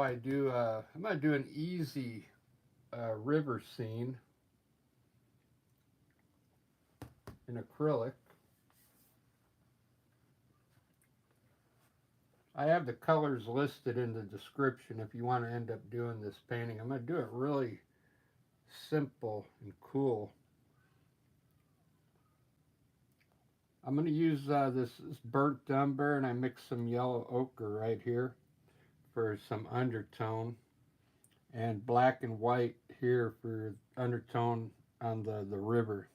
I do. I'm gonna do an easy river scene in acrylic. I have the colors listed in the description if you want to end up doing this painting. I'm gonna do it really simple and cool. I'm gonna use this burnt umber, and I mix some yellow ochre right here for some undertone, and black and white here for undertone on the river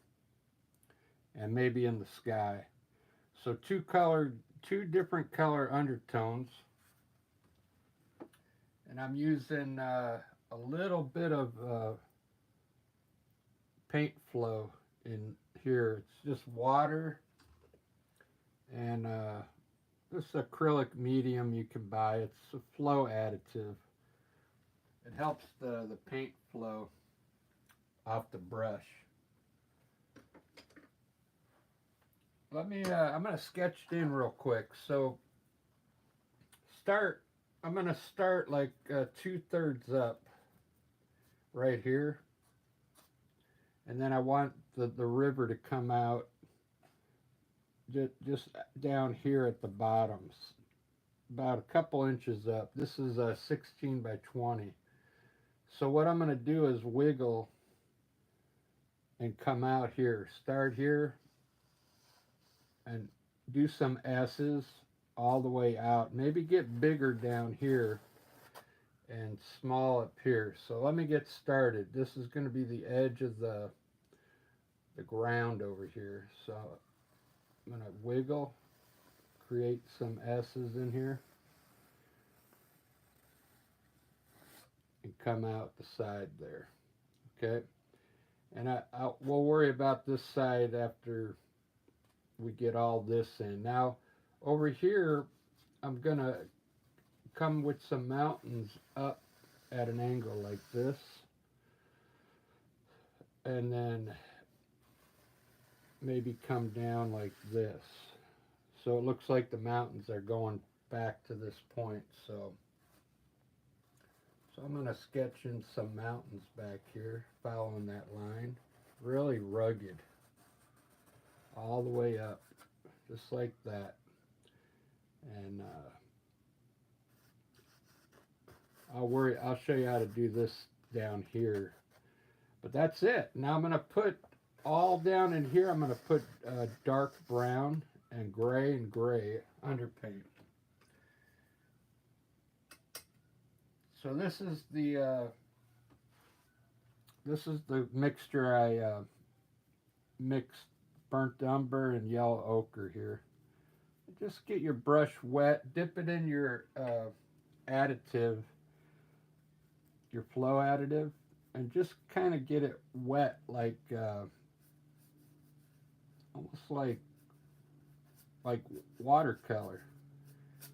and maybe in the sky. So two different color undertones, and I'm using a little bit of paint flow in here. It's just water and this acrylic medium you can buy. It's a flow additive. It helps the paint flow off the brush. I'm gonna sketch it in real quick. So I'm gonna start like 2/3 up right here, and then I want the river to come out just down here at the bottoms, about a couple inches up. This is a 16 by 20. So what I'm gonna do is wiggle and come out here. Start here and do some S's all the way out. Maybe get bigger down here and small up here. So let me get started. This is going to be the edge of the ground over here. So I'm going to wiggle, create some S's in here, and come out the side there. Okay, and we'll worry about this side after we get all this in. Now over here I'm gonna come with some mountains up at an angle like this, and then maybe come down like this, so it looks like the mountains are going back to this point. So I'm gonna sketch in some mountains back here following that line, really rugged all the way up, just like that. And I'll show you how to do this down here. But that's it. Now I'm going to put all down in here. I'm going to put dark brown and gray underpaint. So this is the mixture I mixed burnt umber and yellow ochre here. Just get your brush wet, dip it in your additive, your flow additive, and just kind of get it wet, like almost like watercolor.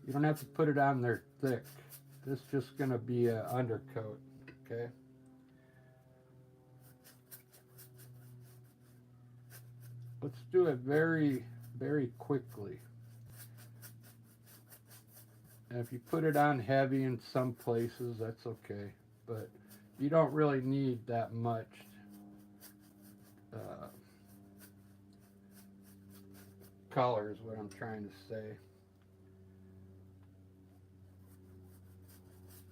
You don't have to put it on there thick. This is just going to be an undercoat, okay? Let's do it very, very quickly. And if you put it on heavy in some places, that's okay. But you don't really need that much color is what I'm trying to say.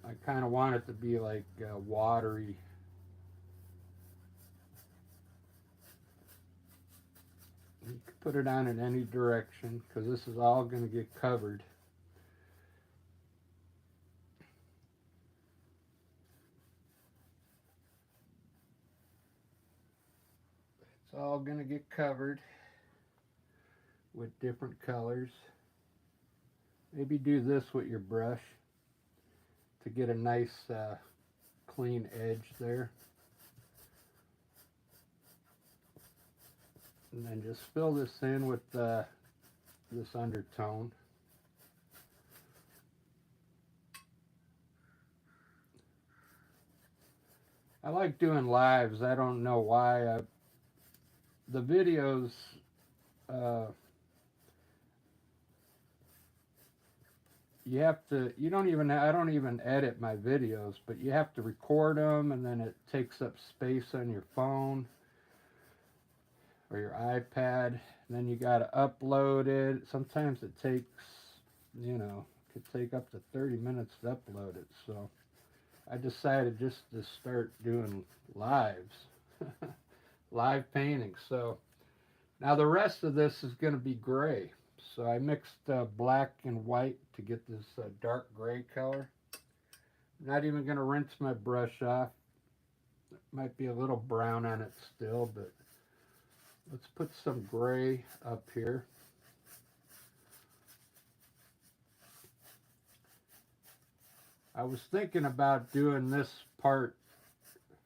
I kind of want it to be like watery. You can put it on in any direction because this is all going to get covered. It's all going to get covered with different colors. Maybe do this with your brush to get a nice clean edge there. And then just fill this in with this undertone. I like doing lives. I don't know why. The videos you have to, you don't even, I don't even edit my videos, but you have to record them, and then it takes up space on your phone or your iPad, and then you got to upload it. Sometimes it takes, you know, it could take up to 30 minutes to upload it. So I decided just to start doing lives, live painting. So now the rest of this is going to be gray. So I mixed black and white to get this dark gray color. I'm not even going to rinse my brush off. It might be a little brown on it still, but let's put some gray up here. I was thinking about doing this part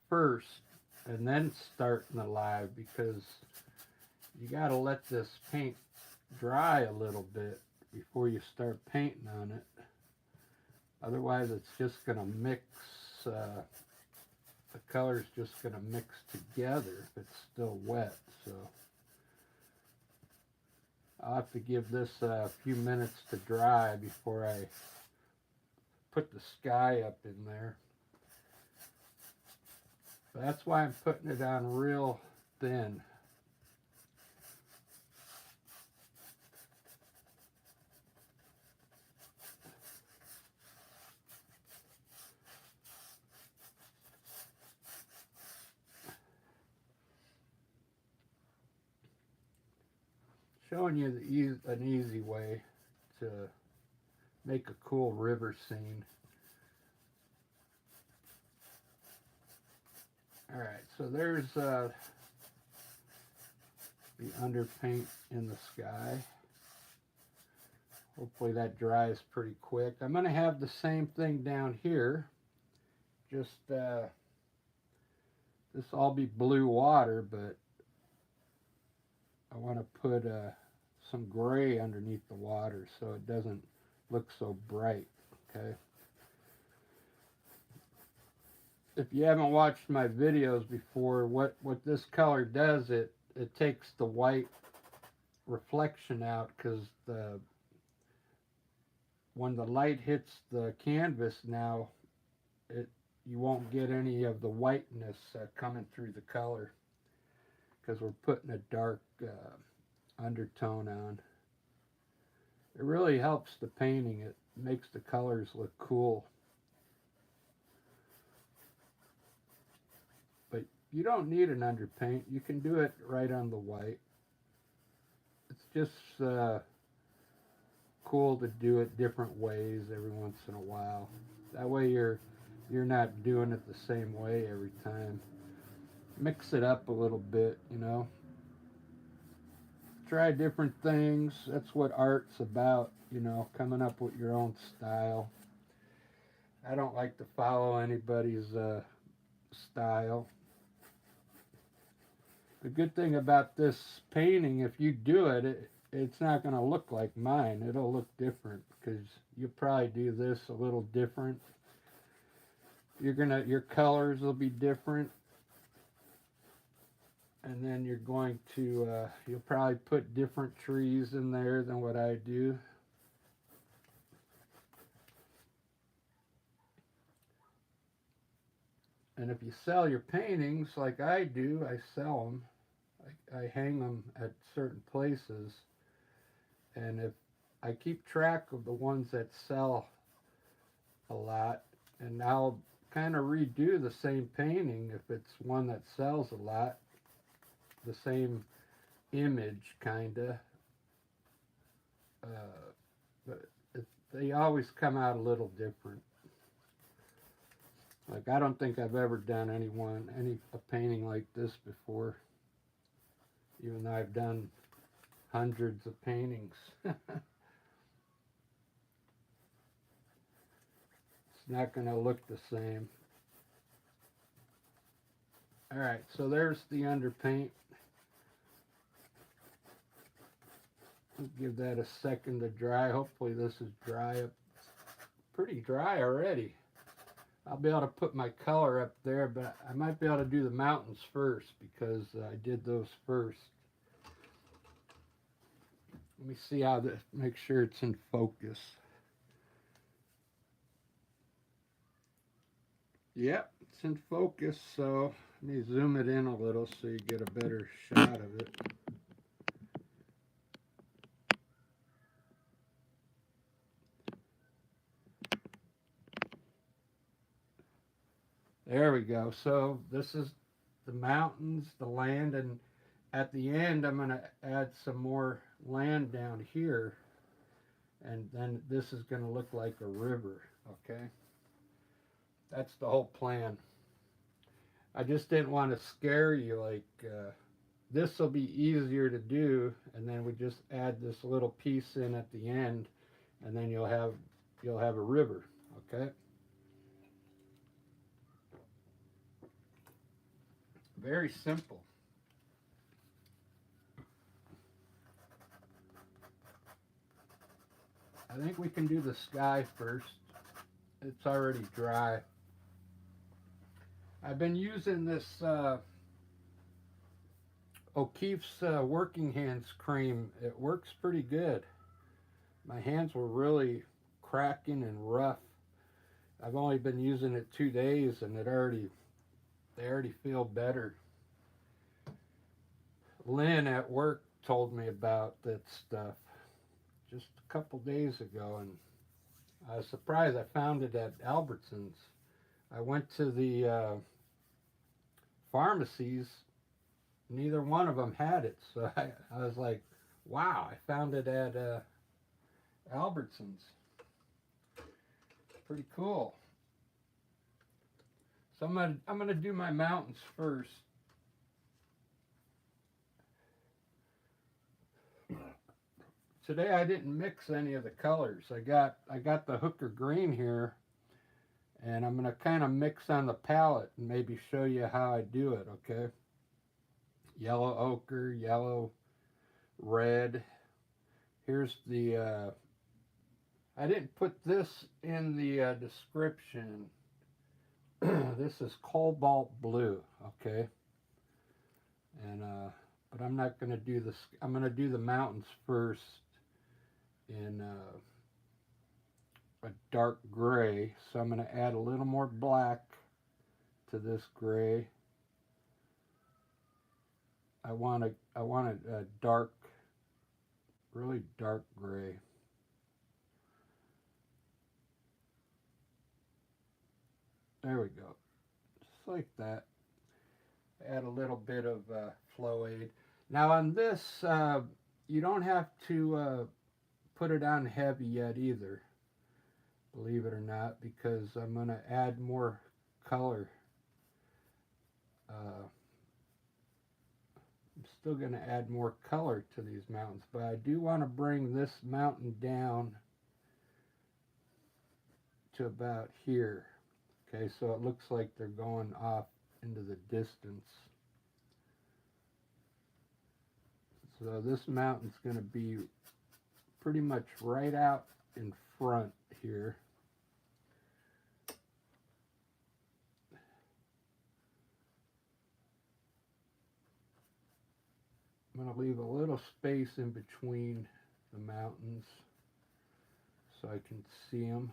first and then starting the live, because you got to let this paint dry a little bit before you start painting on it. Otherwise it's just going to mix, the color's just going to mix together if it's still wet. So I'll have to give this a few minutes to dry before I put the sky up in there. But that's why I'm putting it on real thin. Showing you an easy way to make a cool river scene. Alright, so there's the underpaint in the sky. Hopefully that dries pretty quick. I'm going to have the same thing down here. Just this all be blue water, but I want to put some gray underneath the water so it doesn't look so bright. Okay. If you haven't watched my videos before, what this color does, it takes the white reflection out, because when the light hits the canvas now, you won't get any of the whiteness coming through the color, because we're putting a dark undertone on. It really helps the painting. It makes the colors look cool. But you don't need an underpaint. You can do it right on the white. It's just cool to do it different ways every once in a while. That way you're not doing it the same way every time. Mix it up a little bit, you know. Try different things. That's what art's about, you know, coming up with your own style. I don't like to follow anybody's style. The good thing about this painting, if you do it, it's not going to look like mine. It'll look different, because you'll probably do this a little different. Your colors will be different. And then you're going to, you'll probably put different trees in there than what I do. And if you sell your paintings like I do, I sell them. I hang them at certain places. And if I keep track of the ones that sell a lot, and I'll kind of redo the same painting if it's one that sells a lot. The same image, kinda, but they always come out a little different. Like, I don't think I've ever done a painting like this before, even though I've done hundreds of paintings. It's not going to look the same. Alright, so there's the underpaint. Give that a second to dry. Hopefully this is dry up. It's pretty dry already. I'll be able to put my color up there, but I might be able to do the mountains first, because I did those first. Let me see how this, make sure it's in focus. Yep, it's in focus, so let me zoom it in a little so you get a better shot of it. There we go. So this is the mountains, the land, and at the end I'm going to add some more land down here, and then this is going to look like a river, okay? That's the whole plan. I just didn't want to scare you like this will be easier to do, and then we just add this little piece in at the end, and then you'll have a river, okay? Very simple. I think we can do the sky first. It's already dry. I've been using this O'Keeffe's Working Hands cream. It works pretty good. My hands were really cracking and rough. I've only been using it 2 days, and they already feel better. Lynn at work told me about that stuff just a couple days ago, and I was surprised. I found it at Albertsons. I went to the pharmacies. Neither one of them had it, so I was like, "Wow!" I found it at Albertsons. Pretty cool. So I'm gonna do my mountains first. Today I didn't mix any of the colors. I got the hooker green here, and I'm gonna kind of mix on the palette and maybe show you how I do it. Okay, yellow ochre, yellow red. Here's the. I didn't put this in the description. This is cobalt blue. Okay, and but I'm not gonna do this. I'm gonna do the mountains first in a dark gray. So I'm going to add a little more black to this gray. I want a dark, really dark gray. There we go. Just like that. Add a little bit of flow aid. Now on this, you don't have to put it on heavy yet either, believe it or not, because I'm going to add more color. I'm still going to add more color to these mountains, but I do want to bring this mountain down to about here. Okay, so it looks like they're going off into the distance. So this mountain's going to be pretty much right out in front here. I'm going to leave a little space in between the mountains so I can see them.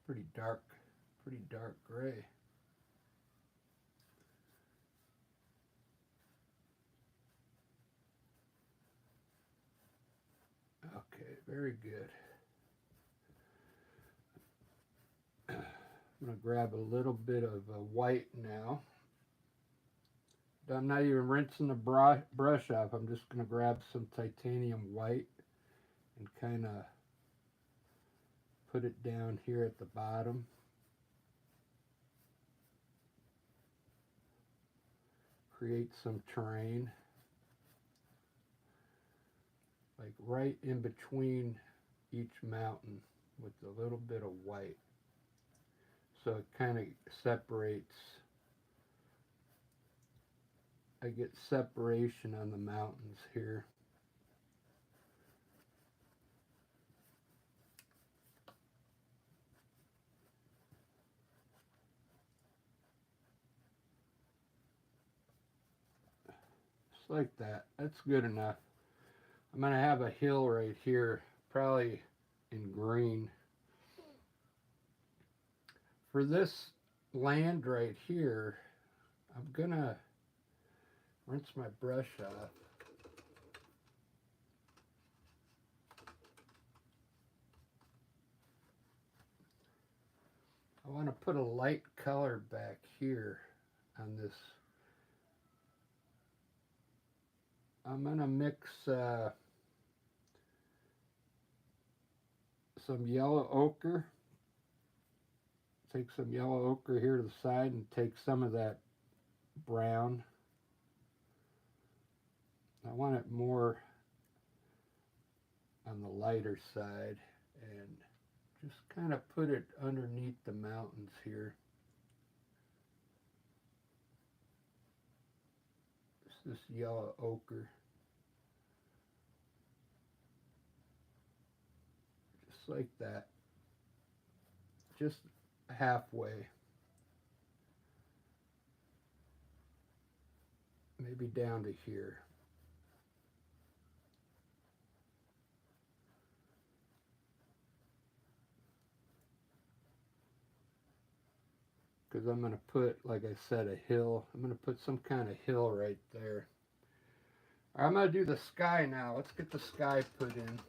It's pretty dark gray. Okay, very good. I'm going to grab a little bit of white now. I'm not even rinsing the brush off. I'm just going to grab some titanium white and kind of put it down here at the bottom. Create some terrain. Like right in between each mountain with a little bit of white. So it kind of separates. I get separation on the mountains here. Just like that. That's good enough. I'm going to have a hill right here, probably in green. For this land right here, I'm going to rinse my brush off. I want to put a light color back here on this. I'm going to mix some yellow ochre. Take some yellow ochre here to the side and take some of that brown. I want it more on the lighter side and just kind of put it underneath the mountains here. It's this yellow ochre. Just like that. Just halfway. Maybe down to here. Because I'm going to put, like I said, a hill. I'm going to put some kind of hill right there. I'm going to do the sky now. Let's get the sky put in.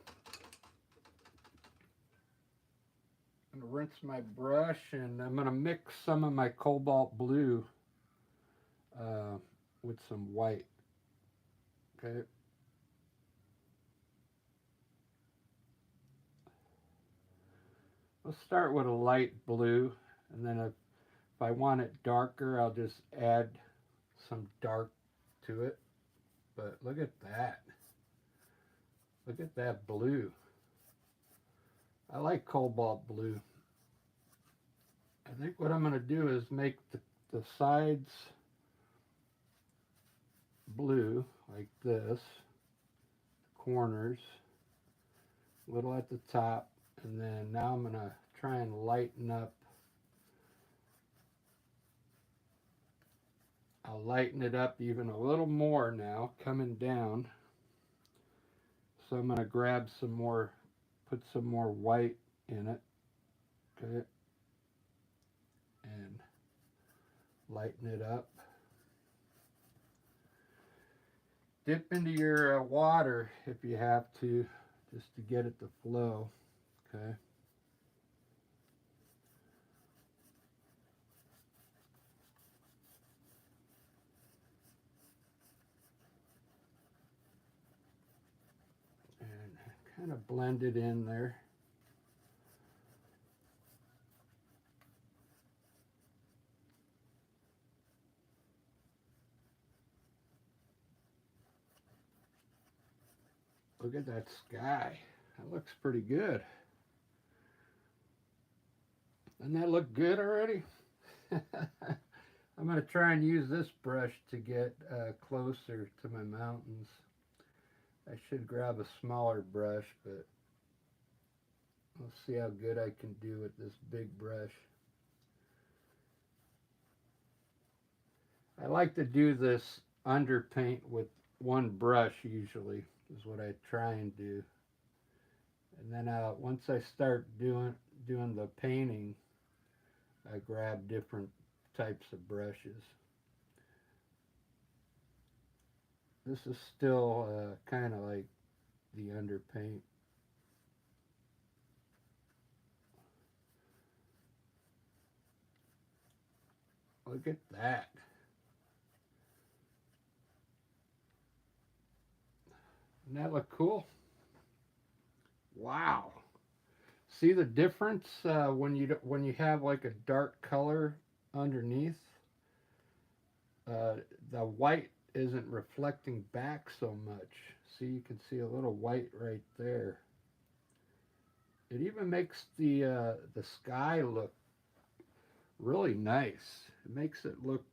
I'm going to rinse my brush and I'm going to mix some of my cobalt blue with some white. Okay. Let's start with a light blue, and then if I want it darker, I'll just add some dark to it. But look at that. Look at that blue. I like cobalt blue. I think what I'm going to do is make the sides blue, like this, corners, a little at the top, and then now I'm going to try and lighten up. I'll lighten it up even a little more now, coming down. So I'm going to grab some more, put some more white in it, okay, and lighten it up. Dip into your water if you have to, just to get it to flow, okay. And kind of blend it in there. Look at that sky. That looks pretty good. Doesn't that look good already? I'm going to try and use this brush to get closer to my mountains. I should grab a smaller brush, but let's see how good I can do with this big brush. I like to do this underpaint with one brush usually, is what I try and do. And then once I start doing the painting, I grab different types of brushes. This is still kind of like the underpaint. Look at that. Doesn't that look cool? Wow. See the difference when you have like a dark color underneath? The white isn't reflecting back so much. See, you can see a little white right there. It even makes the sky look really nice. It makes it look,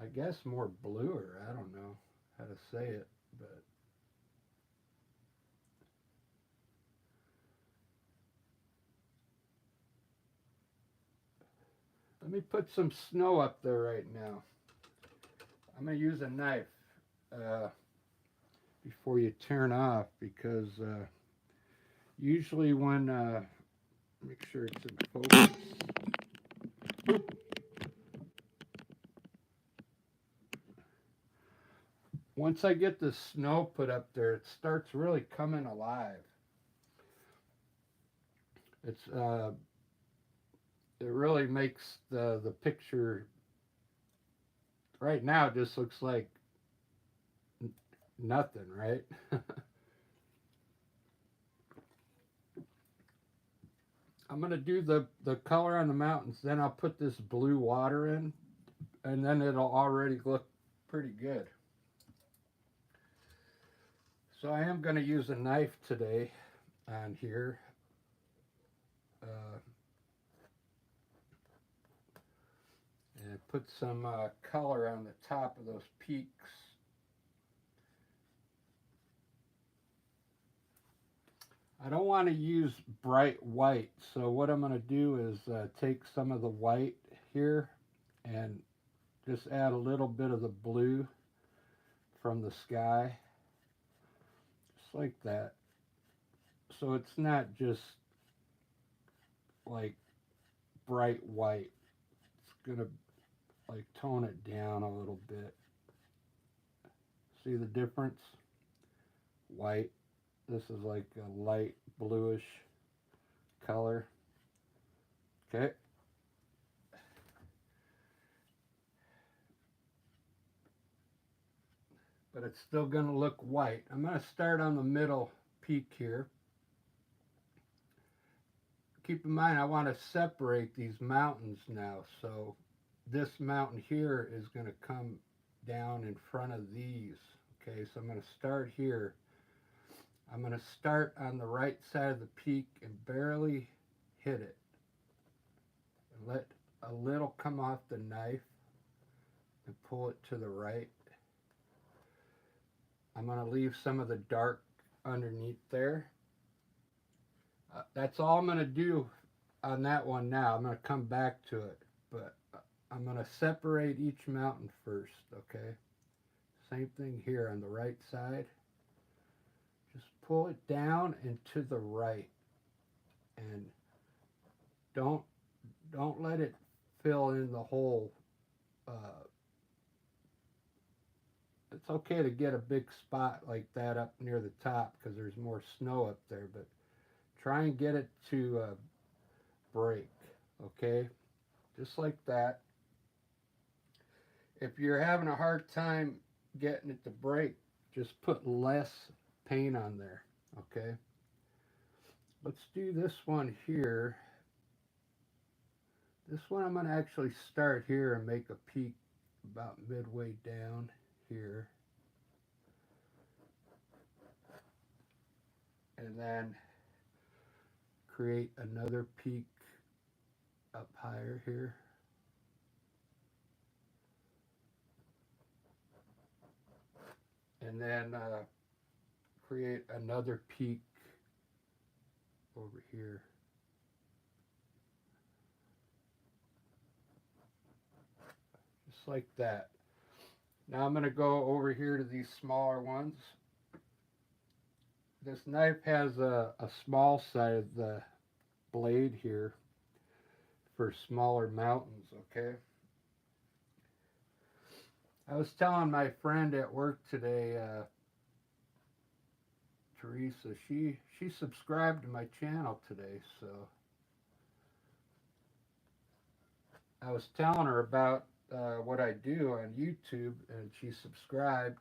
I guess, more bluer. I don't know how to say it, but let me put some snow up there right now. I'm going to use a knife before you turn off, because usually when, make sure it's in focus. Once I get the snow put up there, it starts really coming alive. It's it really makes the picture. Right now, it just looks like nothing, right? I'm gonna do the color on the mountains, then I'll put this blue water in, and then it'll already look pretty good. So I am gonna use a knife today on here. And put some color on the top of those peaks. I don't want to use bright white, so what I'm going to do is take some of the white here and just add a little bit of the blue from the sky, just like that. So it's not just like bright white. It's going to like tone it down a little bit. See the difference? White. This is like a light bluish color. Okay. But it's still going to look white. I'm going to start on the middle peak here. Keep in mind, I want to separate these mountains now. So this mountain here is going to come down in front of these. Okay, so I'm going to start here. I'm going to start on the right side of the peak and barely hit it. And let a little come off the knife and pull it to the right. I'm going to leave some of the dark underneath there. That's all I'm going to do on that one now. I'm going to come back to it, but I'm going to separate each mountain first, okay? Same thing here on the right side. Just pull it down and to the right, and don't let it fill in the whole. It's okay to get a big spot like that up near the top because there's more snow up there, but try and get it to break, okay? Just like that. If you're having a hard time getting it to break, just put less paint on there, okay? Let's do this one here. This one I'm going to actually start here and make a peak about midway down here. And then create another peak up higher here. And then create another peak over here. Just like that. Now I'm going to go over here to these smaller ones. This knife has a small side of the blade here for smaller mountains, okay? I was telling my friend at work today, Teresa, she subscribed to my channel today, so I was telling her about what I do on YouTube, and she subscribed.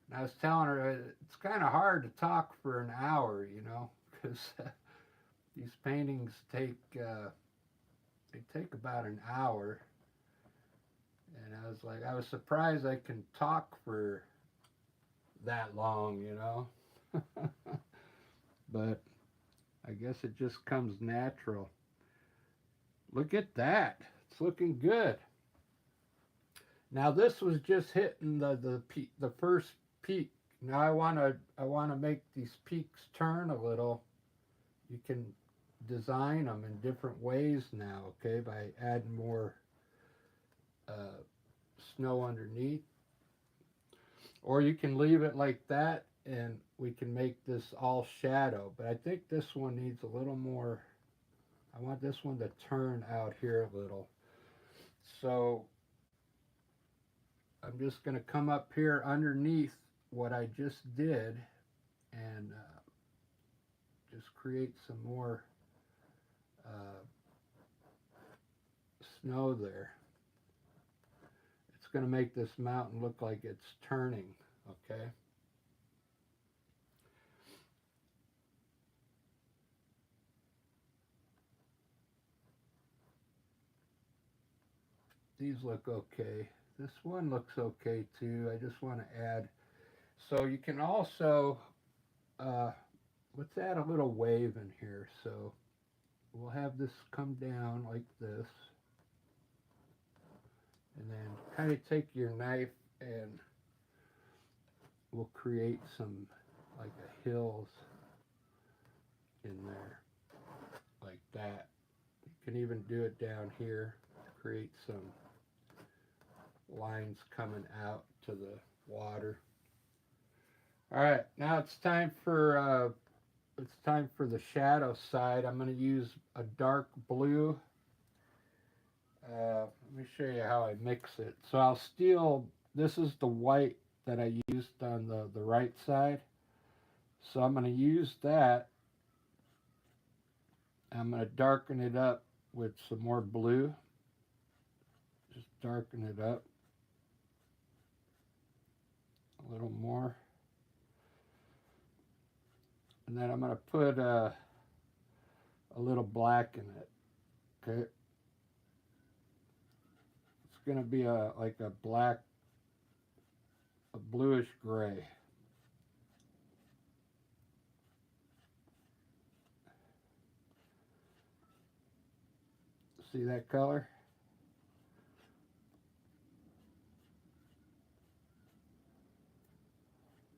And I was telling her it's kind of hard to talk for an hour, you know, because these paintings take they take about an hour. And I was like, I was surprised I can talk for that long, you know. But I guess it just comes natural. Look at that. It's looking good. Now this was just hitting the first peak. Now I want to make these peaks turn a little. You can design them in different ways now, okay, by adding more snow underneath. Or you can leave it like that and we can make this all shadow. But I think this one needs a little more, I want this one to turn out here a little. So I'm just going to come up here underneath what I just did and just create some more snow there. It's going to make this mountain look like it's turning, okay? These look okay. This one looks okay too. I just want to add. So you can also, let's add a little wave in here. So we'll have this come down like this. And then kind of take your knife and we'll create some like a hills in there like that. You can even do it down here, create some lines coming out to the water. All right, now it's time for the shadow side. I'm going to use a dark blue. Let me show you how I mix it. So I'll steal, this is the white that I used on the right side. So I'm going to use that. I'm going to darken it up with some more blue. Just darken it up a little more. And then I'm going to put a little black in it. Okay. It's going to be like a black, a bluish gray. See that color?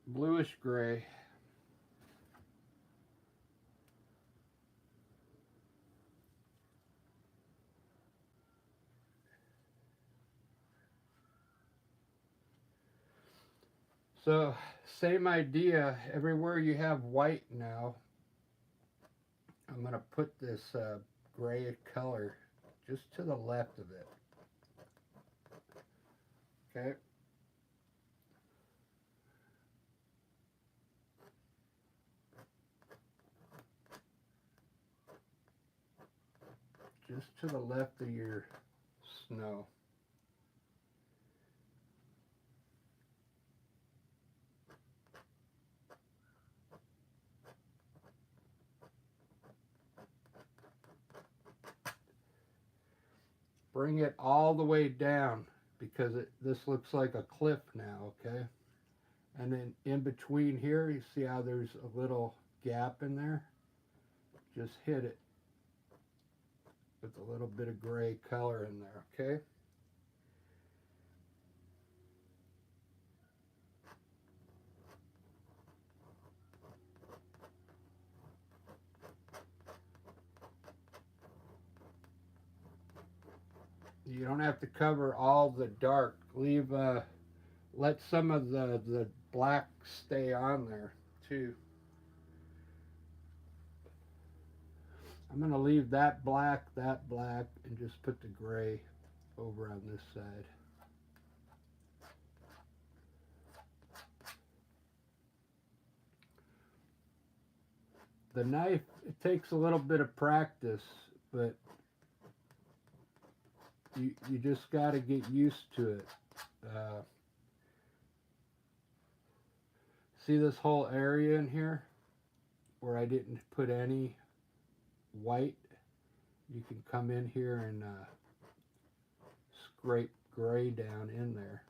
Bluish gray. So same idea, everywhere you have white now, I'm going to put this gray color just to the left of it. Okay. Just to the left of your snow. Bring it all the way down because this looks like a cliff now, okay? And then in between here, you see how there's a little gap in there? Just hit it with a little bit of gray color in there, okay? You don't have to cover all the dark. Leave, let some of the black stay on there too. I'm going to leave that black, and just put the gray over on this side. The knife, it takes a little bit of practice, but you just got to get used to it. See this whole area in here where I didn't put any white? You can come in here and scrape gray down in there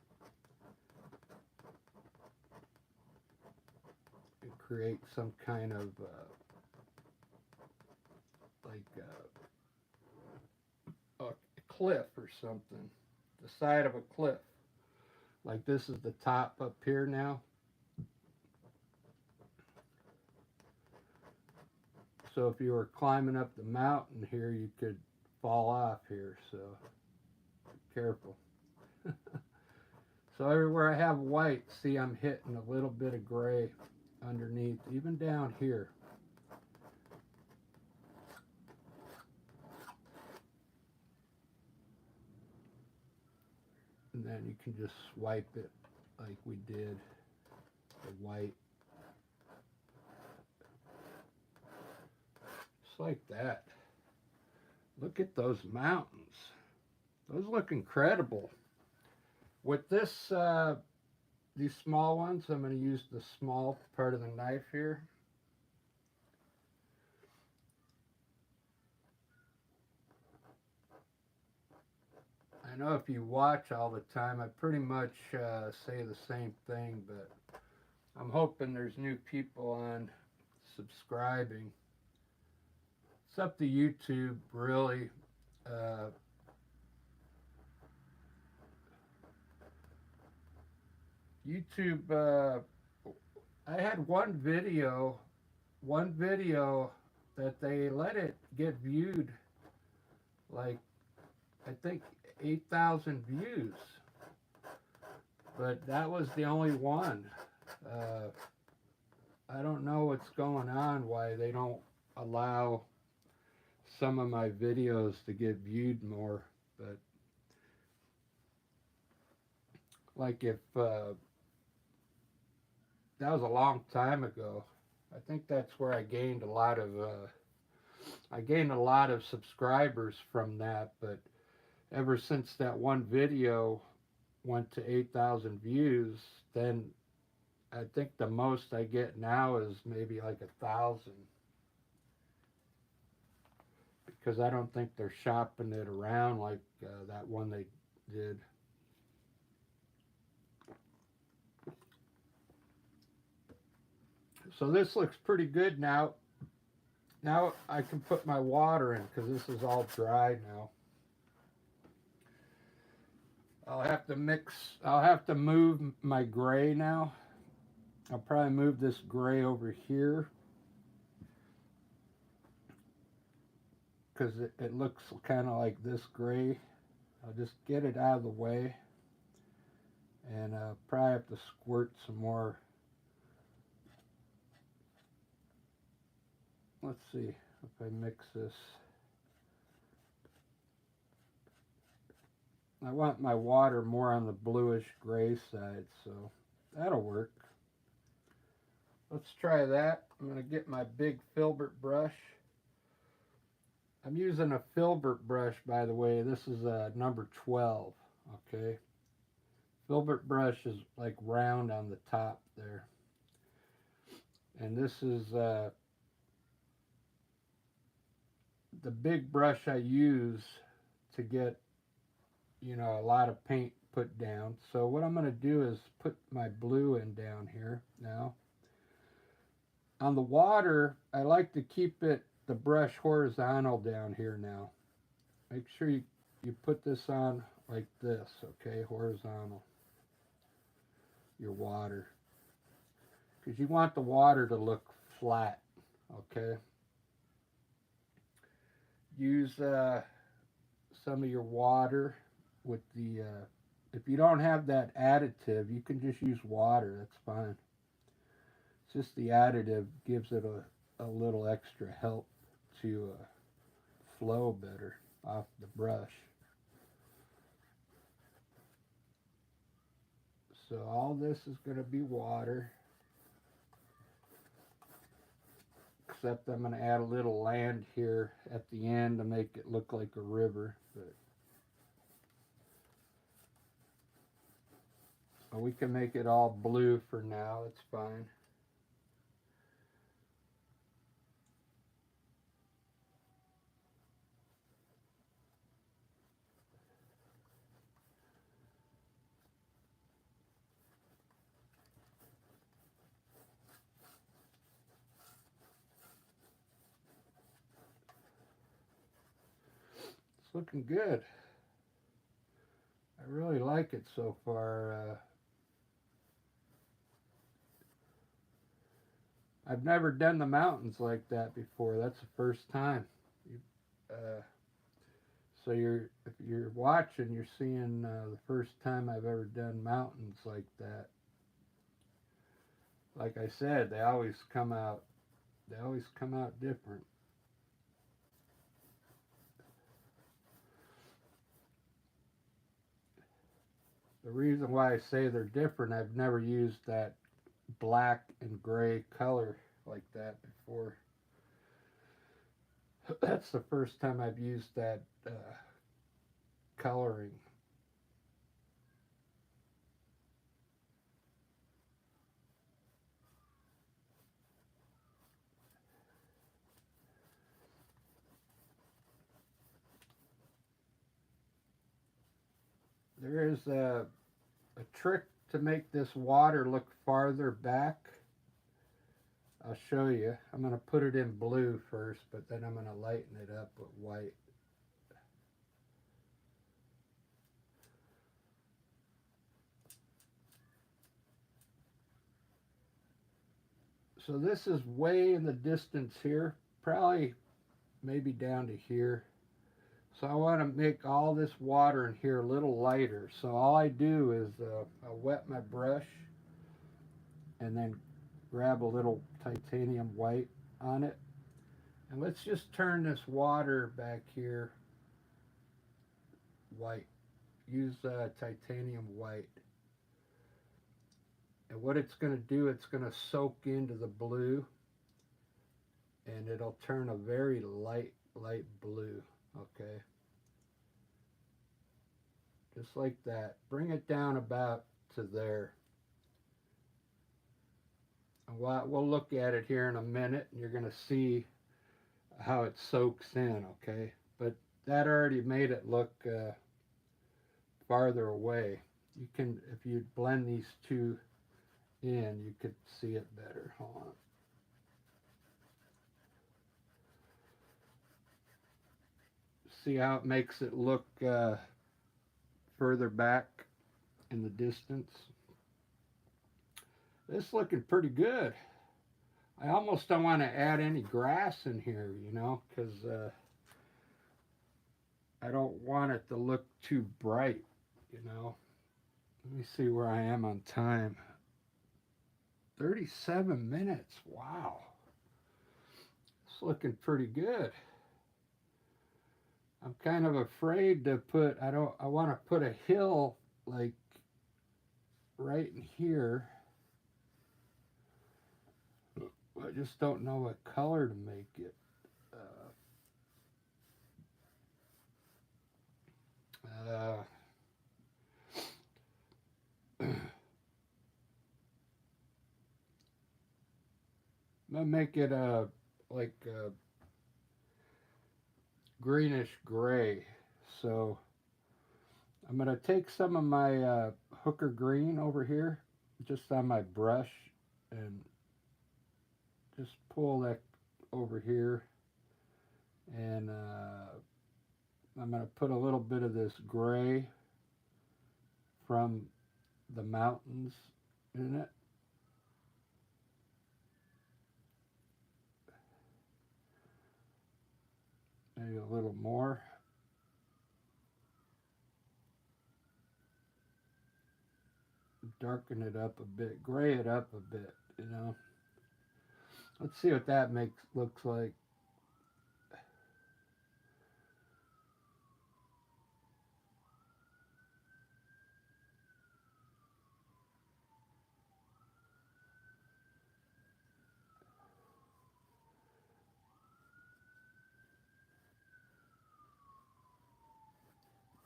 and create some kind of like a cliff or something, the side of a cliff. Like this is the top up here now. So if you were climbing up the mountain here, you could fall off here, so be careful. So everywhere I have white, see I'm hitting a little bit of gray underneath, even down here. And then you can just swipe it like we did the white. Just like that. Look at those mountains. Those look incredible. With this, these small ones, I'm going to use the small part of the knife here. I know if you watch all the time, I pretty much say the same thing, but I'm hoping there's new people on subscribing. It's up to YouTube, really. YouTube, I had one video that they let it get viewed, like, I think 8,000 views, but that was the only one. I don't know what's going on, why they don't allow some of my videos to get viewed more, but like if that was a long time ago. I think that's where I gained a lot of subscribers from that, but ever since that one video went to 8,000 views, then I think the most I get now is maybe like 1,000, because I don't think they're shopping it around like that one they did. So this looks pretty good now. Now I can put my water in because this is all dry now. I'll have to move my gray now. I'll probably move this gray over here because it looks kind of like this gray. I'll just get it out of the way, and probably have to squirt some more. Let's see if I mix this. I want my water more on the bluish gray side, so that'll work. Let's try that. I'm going to get my big filbert brush. I'm using a filbert brush, by the way. This is a number 12, okay? Filbert brush is like round on the top there. And this is the big brush I use to get, you know, a lot of paint put down. So what I'm going to do is put my blue in down here now. On the water, I like to keep the brush horizontal down here now. Make sure you put this on like this, okay, horizontal, your water. Because you want the water to look flat, okay? Use some of your water with the, if you don't have that additive, you can just use water, that's fine. It's just the additive gives it a little extra help to flow better off the brush. So all this is going to be water, except I'm going to add a little land here at the end to make it look like a river. But we can make it all blue for now, it's fine. It's looking good. I really like it so far. I've never done the mountains like that before. That's the first time. So if you're watching, you're seeing the first time I've ever done mountains like that. Like I said, they always come out. They always come out different. The reason why I say they're different, I've never used that black and gray color like that before. That's the first time I've used that coloring. There is a trick to make this water look farther back. I'll show you. I'm going to put it in blue first, but then I'm going to lighten it up with white. So this is way in the distance here, probably maybe down to here. So I want to make all this water in here a little lighter. So all I do is I wet my brush and then grab a little titanium white on it. And let's just turn this water back here white. Use titanium white. And what it's going to do, it's going to soak into the blue and it'll turn a very light blue. Okay. Just like that. Bring it down about to there. And we'll look at it here in a minute and you're going to see how it soaks in, okay? But that already made it look farther away. You can, if you blend these two in, you could see it better. Hold on. See how it makes it look further back in the distance? This is looking pretty good. I almost don't want to add any grass in here, you know, because I don't want it to look too bright, you know. Let me see where I am on time. 37 minutes. Wow. It's looking pretty good. I'm kind of afraid to put, I want to put a hill like right in here. I just don't know what color to make it. I'm gonna make it like a greenish gray. So I'm gonna take some of my hooker green over here, just on my brush, and just pull that over here, and I'm gonna put a little bit of this gray from the mountains in it. Maybe a little more. Darken it up a bit, gray it up a bit, you know. Let's see what that looks like.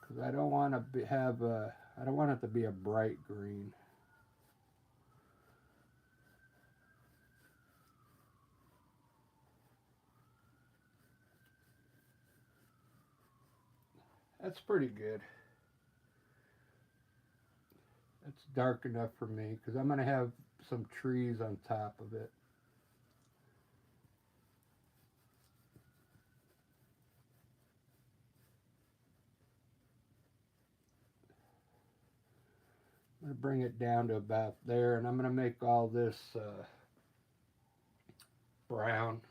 Because I don't want to I don't want it to be a bright green. That's pretty good. It's dark enough for me because I'm going to have some trees on top of it. I'm going to bring it down to about there, and I'm going to make all this brown.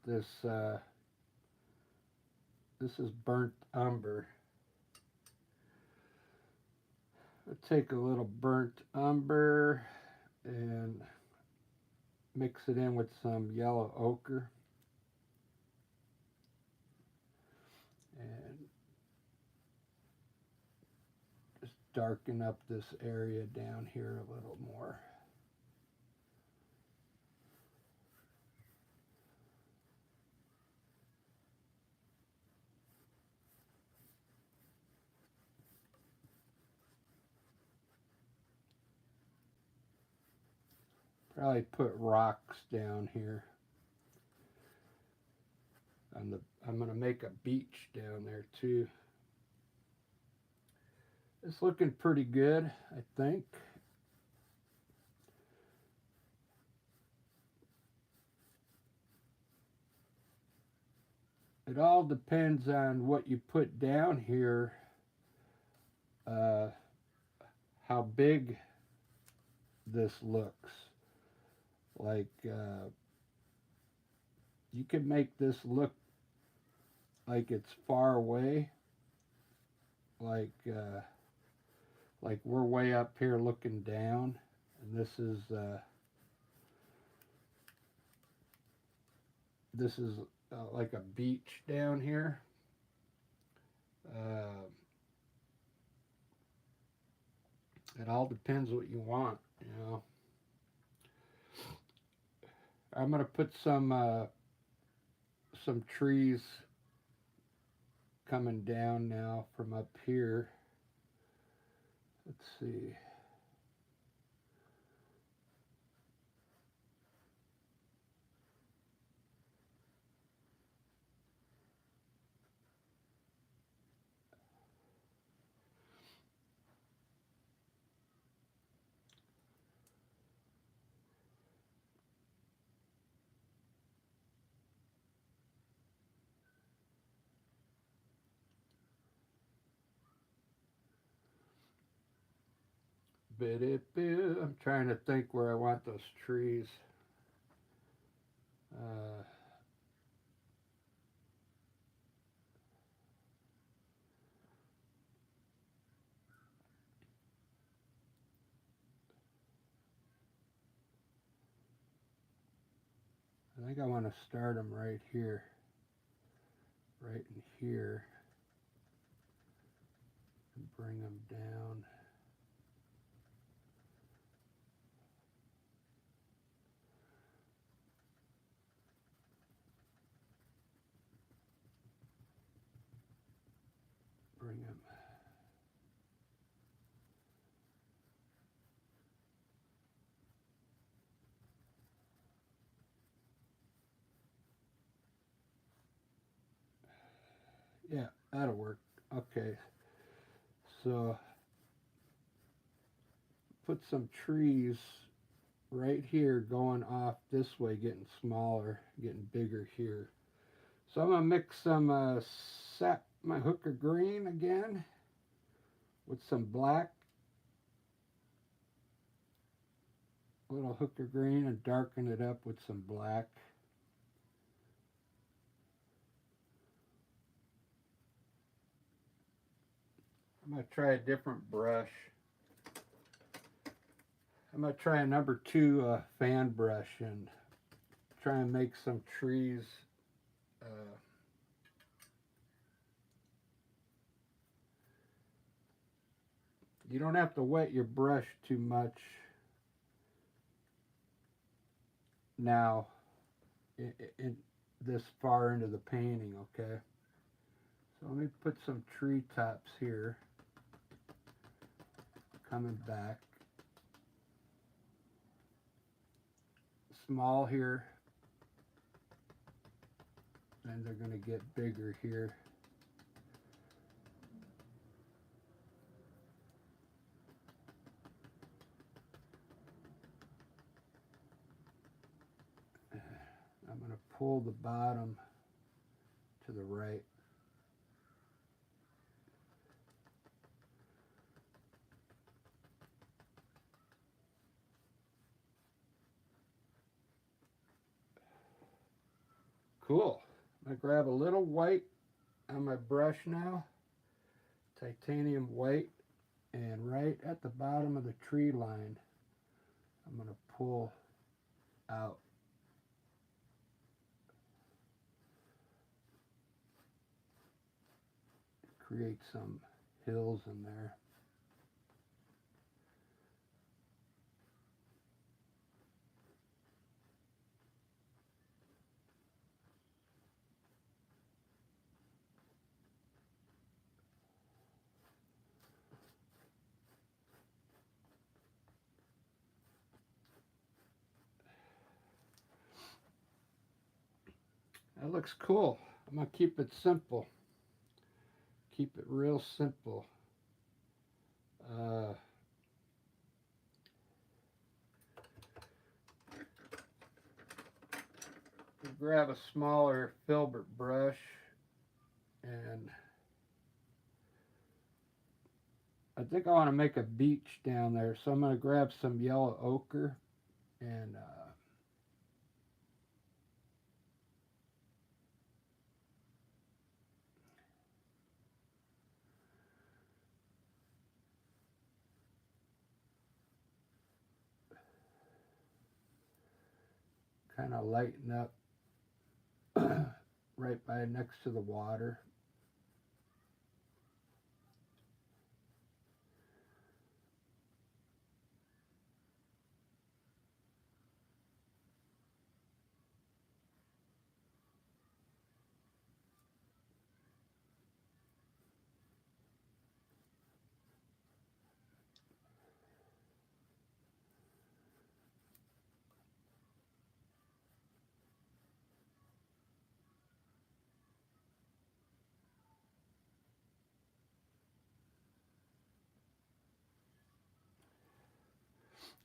This This is burnt umber. I'll take a little burnt umber and mix it in with some yellow ochre. And just darken up this area down here a little more. Probably put rocks down here. I'm going to make a beach down there too. It's looking pretty good, I think. It all depends on what you put down here, how big this looks. Like, you can make this look like it's far away, like we're way up here looking down, and this is like a beach down here. It all depends what you want, you know. I'm gonna put some trees coming down now from up here. Let's see. I'm trying to think where I want those trees. I think I want to start them right here, right in here, and bring them down. Bring them. Yeah, that'll work. Okay, so put some trees right here going off this way, getting smaller, getting bigger here. So I'm gonna mix some my hooker green again with some black, little hooker green, and darken it up with some black. I'm gonna try a different brush. I'm gonna try a number 2 fan brush and try and make some trees. You don't have to wet your brush too much now in this far into the painting, okay? So let me put some tree tops here, coming back. Small here, and they're going to get bigger here. I'm going to pull the bottom to the right. Cool. I'm going to grab a little white on my brush now, titanium white, and right at the bottom of the tree line, I'm going to pull out. Create some hills in there. That looks cool. I'm going to keep it simple. Keep it real simple. Grab a smaller filbert brush, and I think I want to make a beach down there, so I'm going to grab some yellow ochre and kind of lighten up right by next to the water.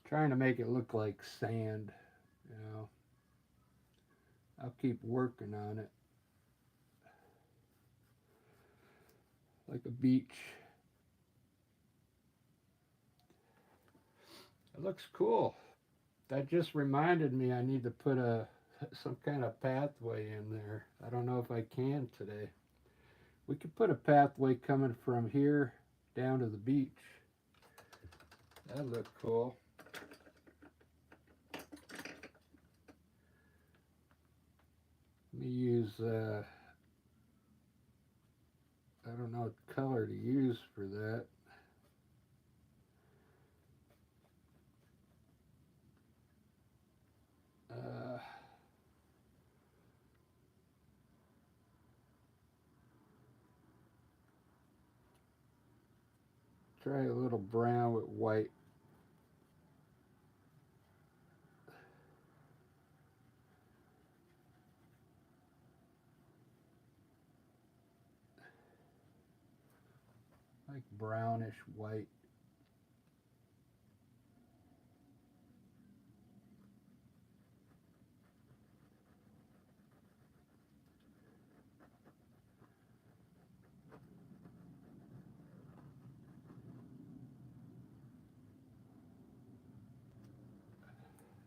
Trying to make it look like sand, you know. I'll keep working on it. Like a beach. It looks cool. That just reminded me I need to put some kind of pathway in there. I don't know if I can today. We could put a pathway coming from here down to the beach. That'd look cool. Let me use, I don't know what color to use for that. Try a little brown with white. Like brownish white.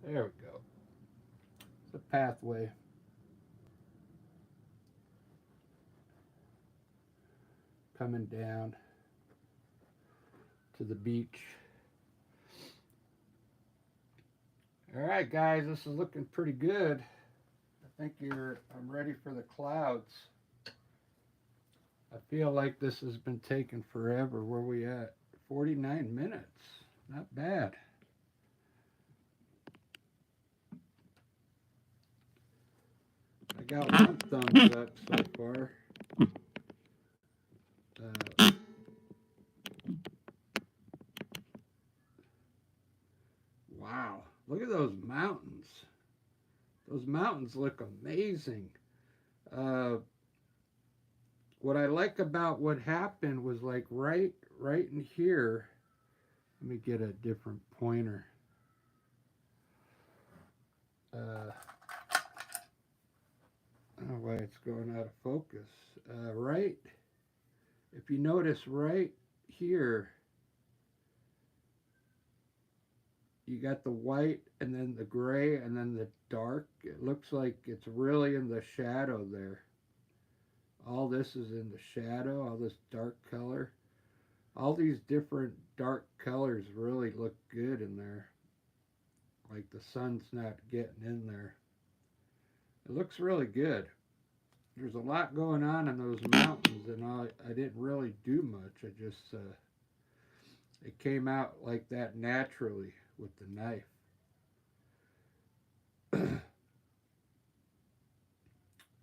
There we go. It's a pathway. Coming down to the beach. All right, guys, this is looking pretty good. I think I'm ready for the clouds. I feel like this has been taking forever. Where we at? 49 minutes. Not bad. I got one thumbs up so far. Wow, look at those mountains. Those mountains look amazing. What I like about what happened was like right in here. Let me get a different pointer. I don't know why it's going out of focus. Right, if you notice right here, you got the white and then the gray and then the dark. It looks like it's really in the shadow there All this is in the shadow, all this dark color. All these different dark colors really look good in there. Like the sun's not getting in there. It looks really good. There's a lot going on in those mountains, and I didn't really do much. I just, it came out like that naturally with the knife.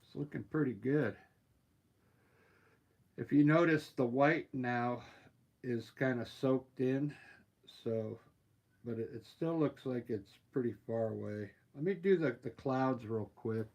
It's looking pretty good. If you notice, the white now is kind of soaked in, so, but it still looks like it's pretty far away. Let me do the clouds real quick.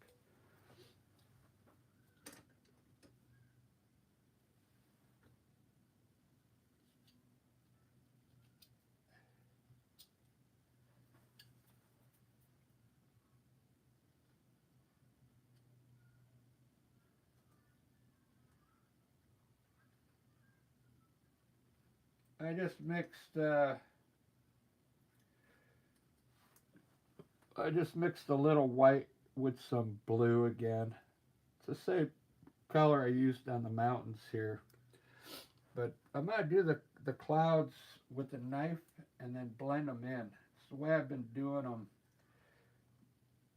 I just mixed a little white with some blue again. It's the same color I used on the mountains here. But I'm going to do the clouds with the knife and then blend them in. It's the way I've been doing them.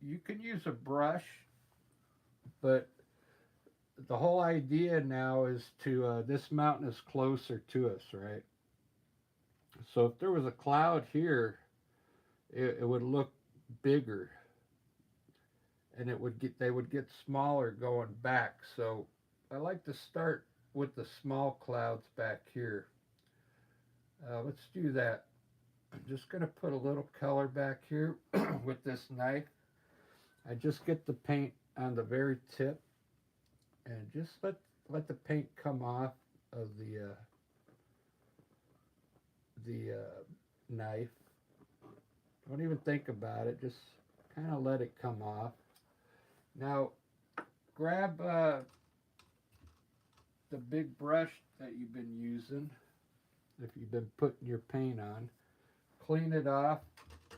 You can use a brush, but the whole idea now is to, this mountain is closer to us, right? So if there was a cloud here, it would look bigger, and they would get smaller going back. So I like to start with the small clouds back here. Let's do that. I'm just going to put a little color back here with this knife. I just get the paint on the very tip and just let the paint come off of the knife. Don't even think about it. Just kind of let it come off. Now, grab the big brush that you've been using, if you've been putting your paint on. Clean it off,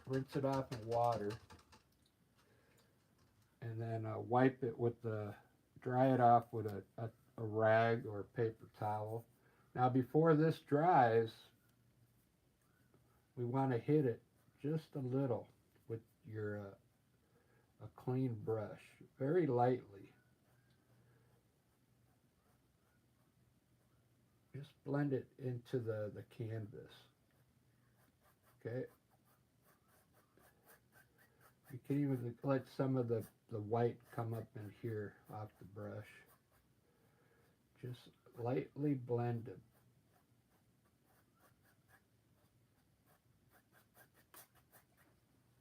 rinse it off in water, and then wipe it with dry it off with a rag or a paper towel. Now, before this dries, we want to hit it just a little with a clean brush, very lightly. Just blend it into the canvas. Okay. You can even let some of the white come up in here off the brush. Just lightly blend it.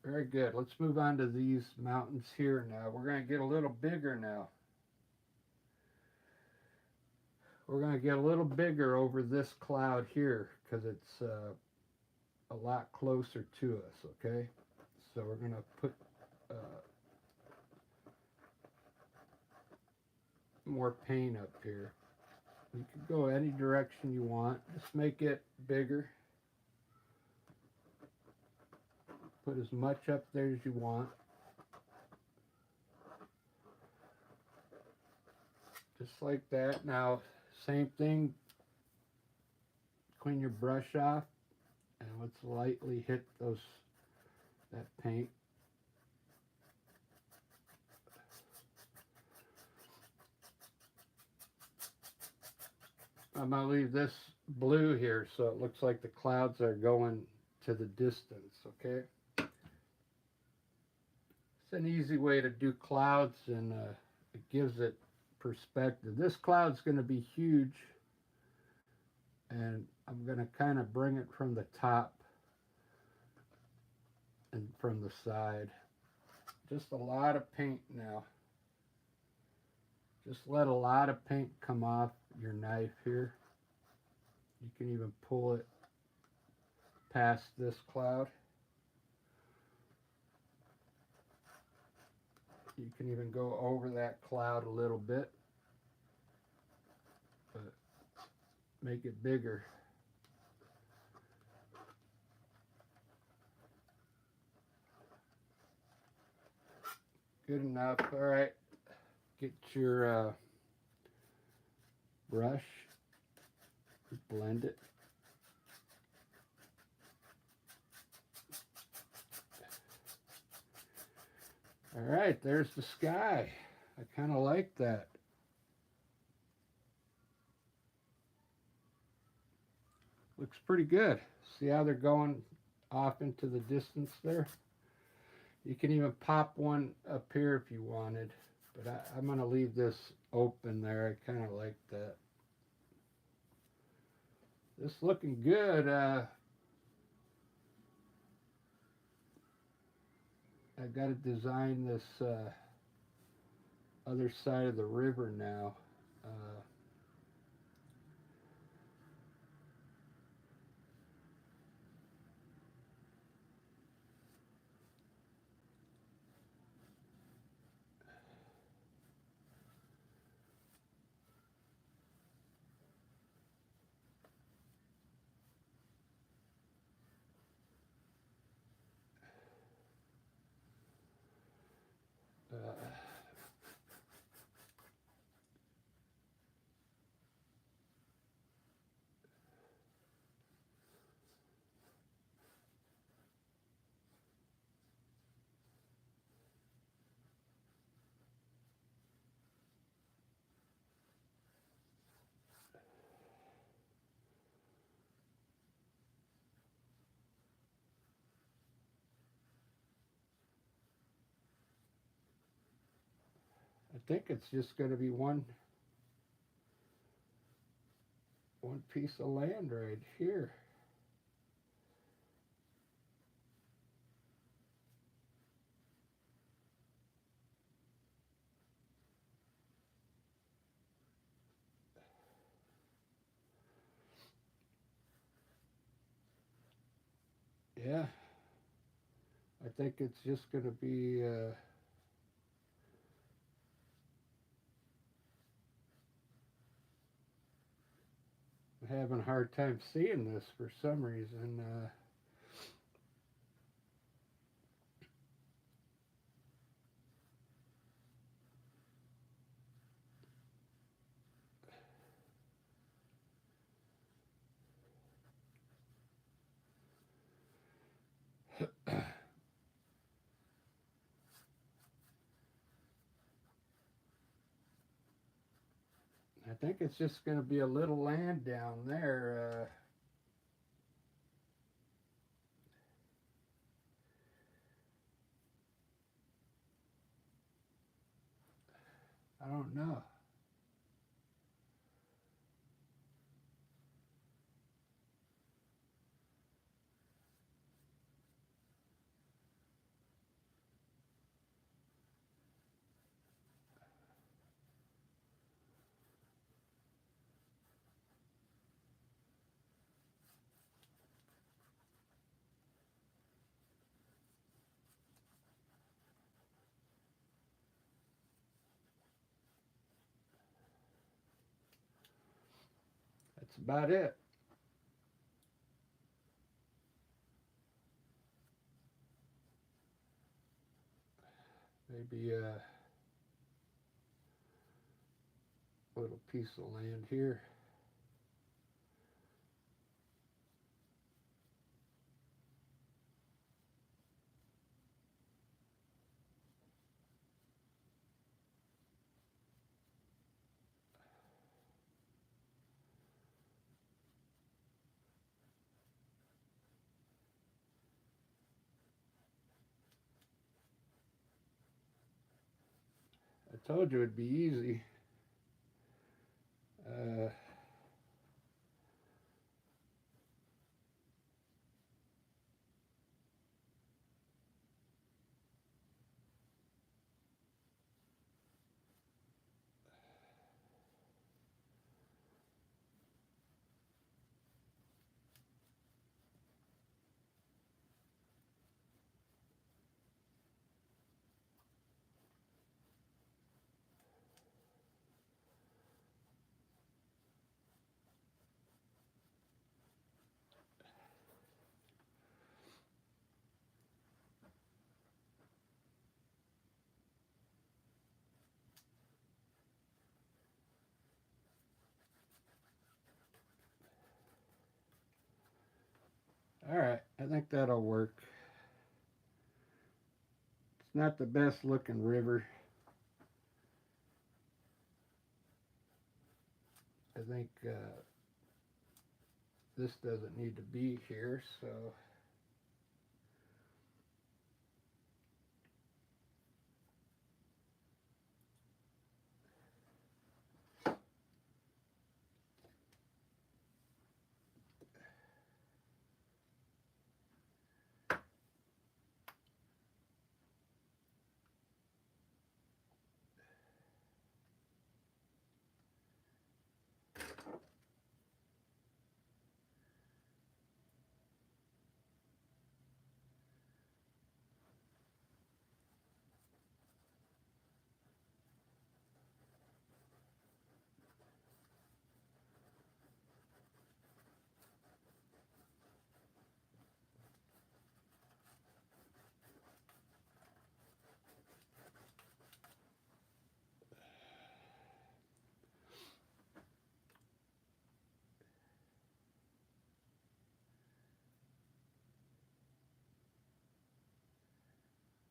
Very good. Let's move on to these mountains here now. We're going to get a little bigger now. We're going to get a little bigger over this cloud here because it's a lot closer to us, okay? So we're going to put more paint up here. You can go any direction you want. Just make it bigger. Put as much up there as you want. Just like that. Now, same thing. Clean your brush off and let's lightly hit that paint. I'm going to leave this blue here so it looks like the clouds are going to the distance, okay? It's an easy way to do clouds, and it gives it perspective. This cloud's going to be huge, and I'm going to kind of bring it from the top and from the side. Just a lot of paint now. Just let a lot of paint come off your knife here. You can even pull it past this cloud. You can even go over that cloud a little bit, but make it bigger. Good enough. All right. Get your brush, blend it. All right, there's the sky. I kind of like that. Looks pretty good. See how they're going off into the distance there? You can even pop one up here if you wanted, but I'm going to leave this open there. I kind of like that. This looking good. I got to design this other side of the river now. Uh, uh, I think it's just going to be one piece of land right here. Yeah, I think it's just going to be. I'm having a hard time seeing this for some reason. I think it's just going to be a little land down there. I don't know. That's about it. Maybe a little piece of land here. I told you it'd be easy. Uh, All right, I think that'll work. It's not the best looking river. I think this doesn't need to be here, so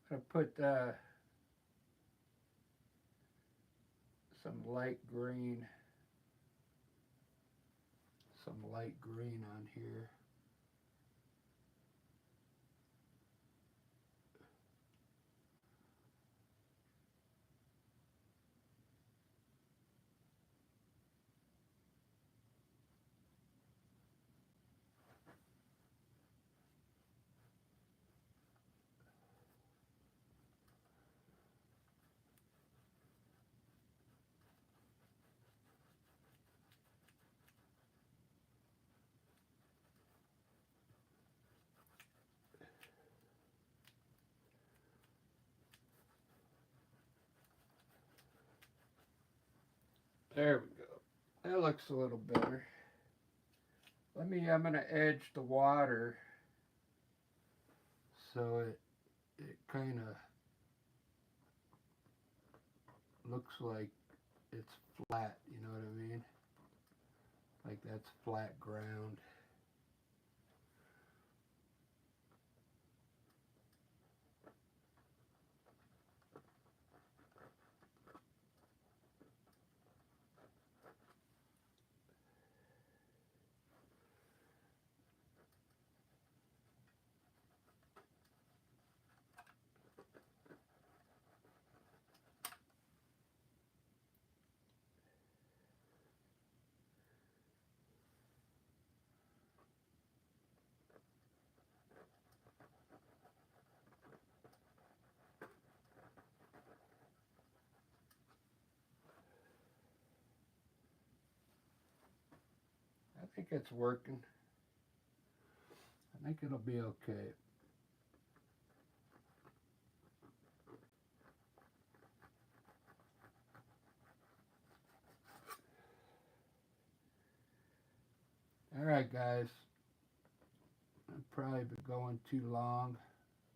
I put some light green, on here. There we go. That looks a little better. I'm going to edge the water so it kind of looks like it's flat, you know what I mean? Like that's flat ground. I think it's working. I think it'll be okay. All right, guys. I've probably been going too long,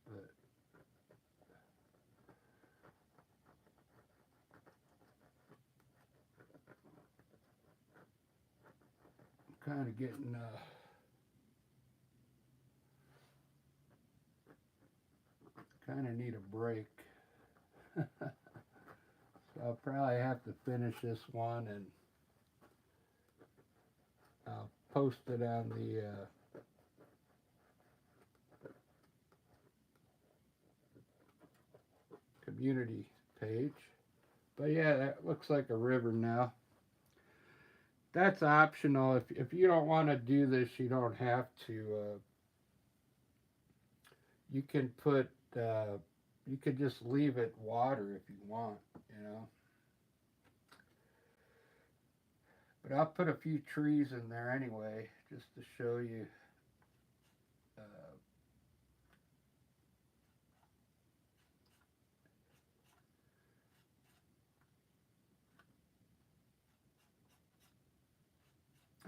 but I'm kind of getting kind of need a break. So I'll probably have to finish this one, and I'll post it on the community page. But yeah, that looks like a river now. That's optional. If you don't want to do this, you don't have to. You can put. You could just leave it water if you want. You know. But I'll put a few trees in there anyway, just to show you. Uh,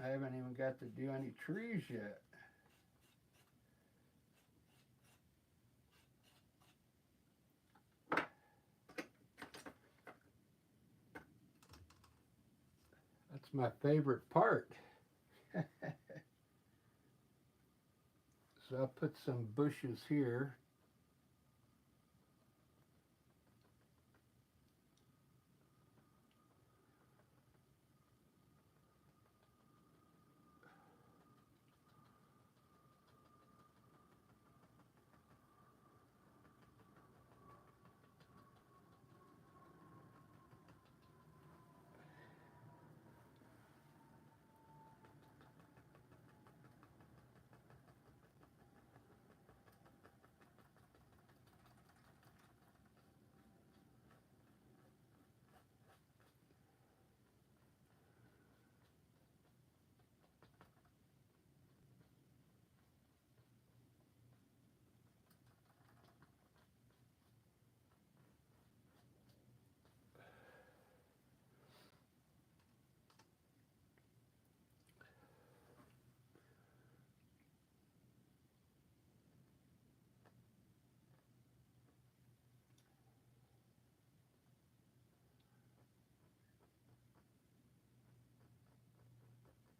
I haven't even got to do any trees yet. That's my favorite part. So I'll put some bushes here.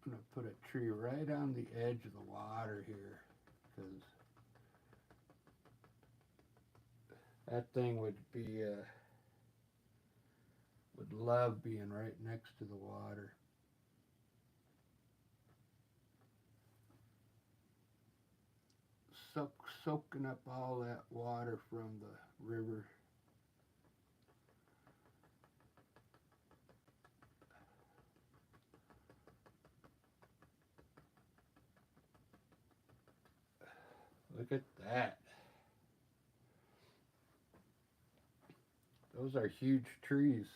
I'm going to put a tree right on the edge of the water here, because that thing would love being right next to the water. Soaking up all that water from the river. Look at that. Those are huge trees.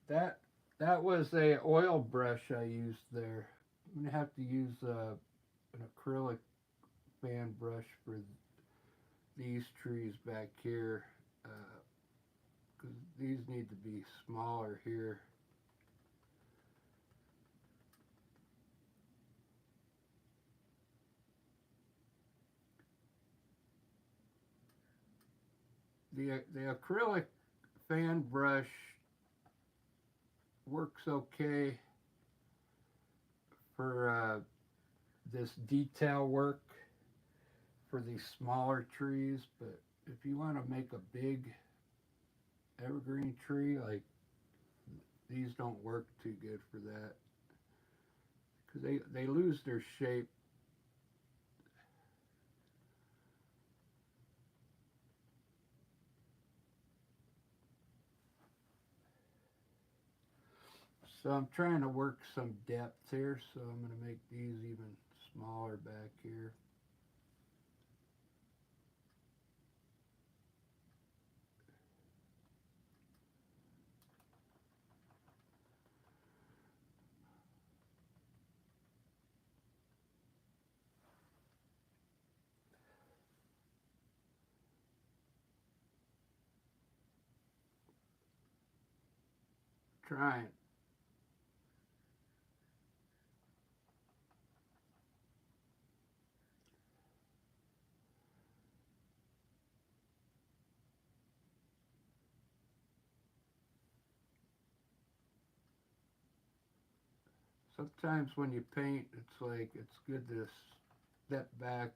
That that was a oil brush I used there. I'm gonna have to use an acrylic fan brush for these trees back here, because these need to be smaller here. The acrylic fan brush works okay for this detail work for these smaller trees, but if you want to make a big evergreen tree, like, these don't work too good for that, because they lose their shape. So I'm trying to work some depth here, so I'm going to make these even smaller back here. Trying. Sometimes when you paint, it's like it's good to step back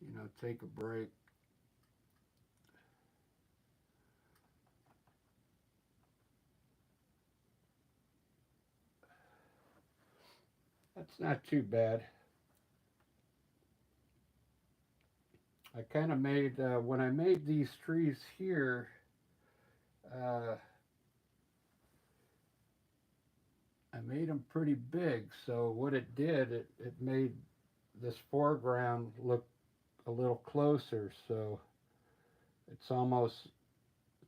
and take a break. That's not too bad. I kind of made when I made these trees here. Uh, I made them pretty big, so what it did, it made this foreground look a little closer, so it's almost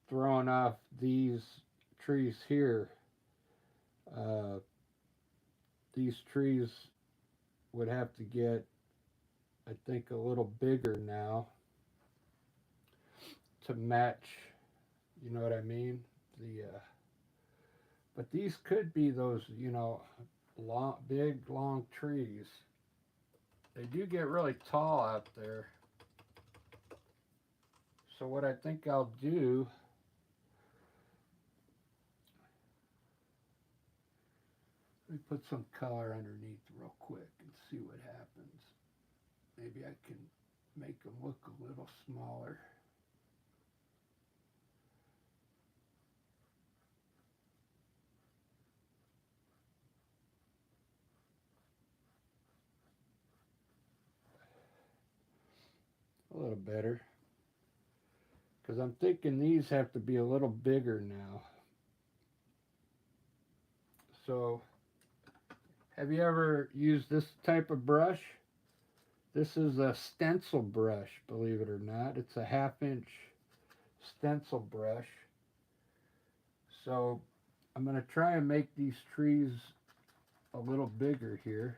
throwing off these trees here. Uh, these trees would have to get I think a little bigger now to match, you know what I mean? The but these could be those, you know, long, big, long trees. They do get really tall out there. So what I think I'll do, let me put some color underneath real quick and see what happens. Maybe I can make them look a little smaller. A little better. Because I'm thinking these have to be a little bigger now. So, have you ever used this type of brush? This is a stencil brush, believe it or not. It's a 1/2 inch stencil brush. So, I'm going to try and make these trees a little bigger here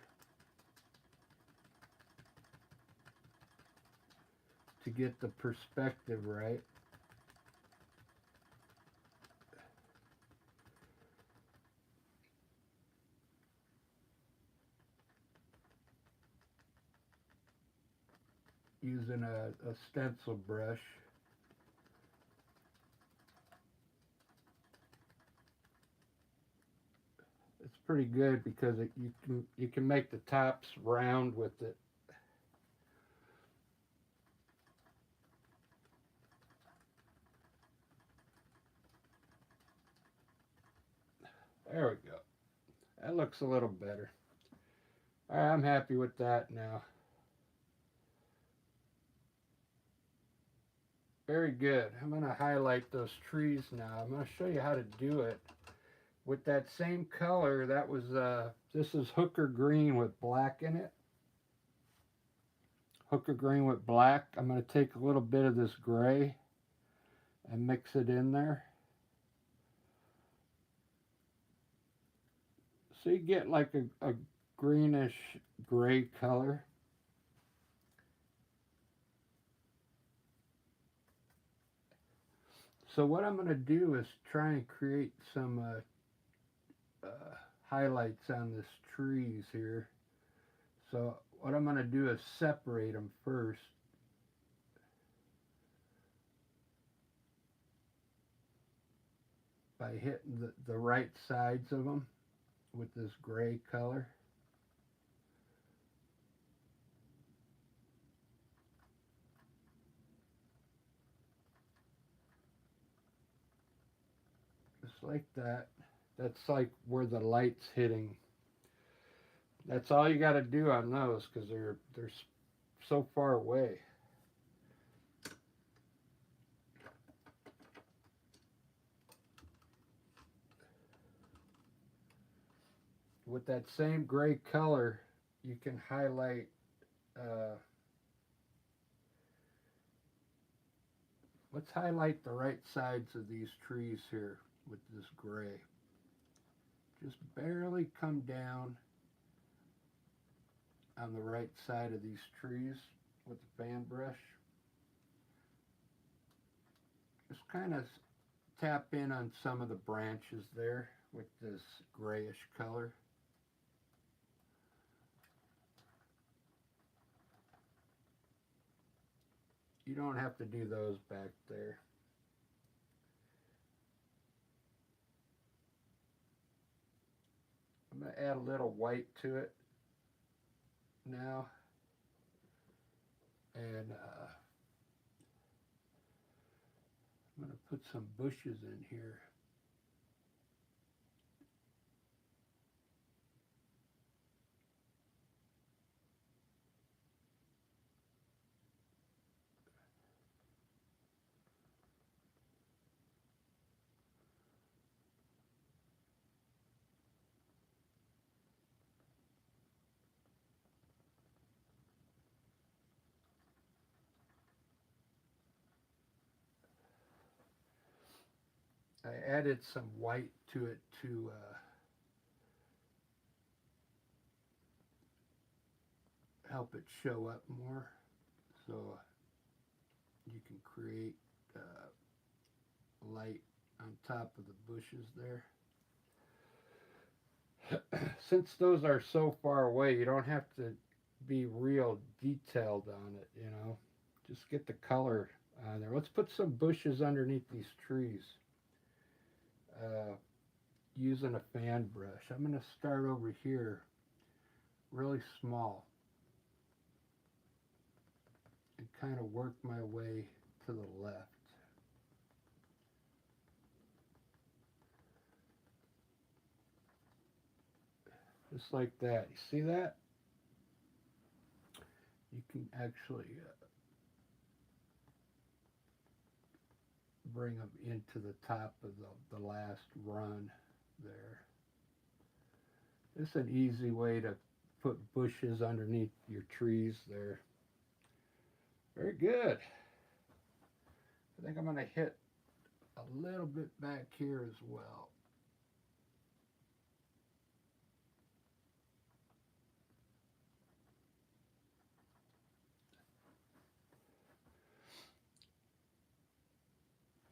to get the perspective right. Using a stencil brush. It's pretty good because you can make the tops round with it. There we go. That looks a little better. All right, I'm happy with that now. Very good. I'm going to highlight those trees now. I'm going to show you how to do it. With that same color, that was, this is hooker green with black in it. Hooker green with black. I'm going to take a little bit of this gray and mix it in there. So you get like a greenish gray color. So what I'm going to do is try and create some highlights on this trees here. So what I'm going to do is separate them first. By hitting the right sides of them with this gray color. Just like that. That's like where the light's hitting. That's all you got to do on those because they're so far away. With that same gray color, you can highlight let's highlight the right sides of these trees here with this gray. Just barely come down on the right side of these trees with the fan brush. Just kind of tap in on some of the branches there with this grayish color. You don't have to do those back there. I'm going to add a little white to it now. And I'm going to put some bushes in here. I added some white to it to help it show up more, so you can create light on top of the bushes there. Since those are so far away, you don't have to be real detailed on it, you know. Just get the color on there. Let's put some bushes underneath these trees. Using a fan brush. I'm going to start over here really small and kind of work my way to the left. Just like that. You see that? You can actually bring them into the top of the last run there. This is an easy way to put bushes underneath your trees there. Very good. I think I'm going to hit a little bit back here as well.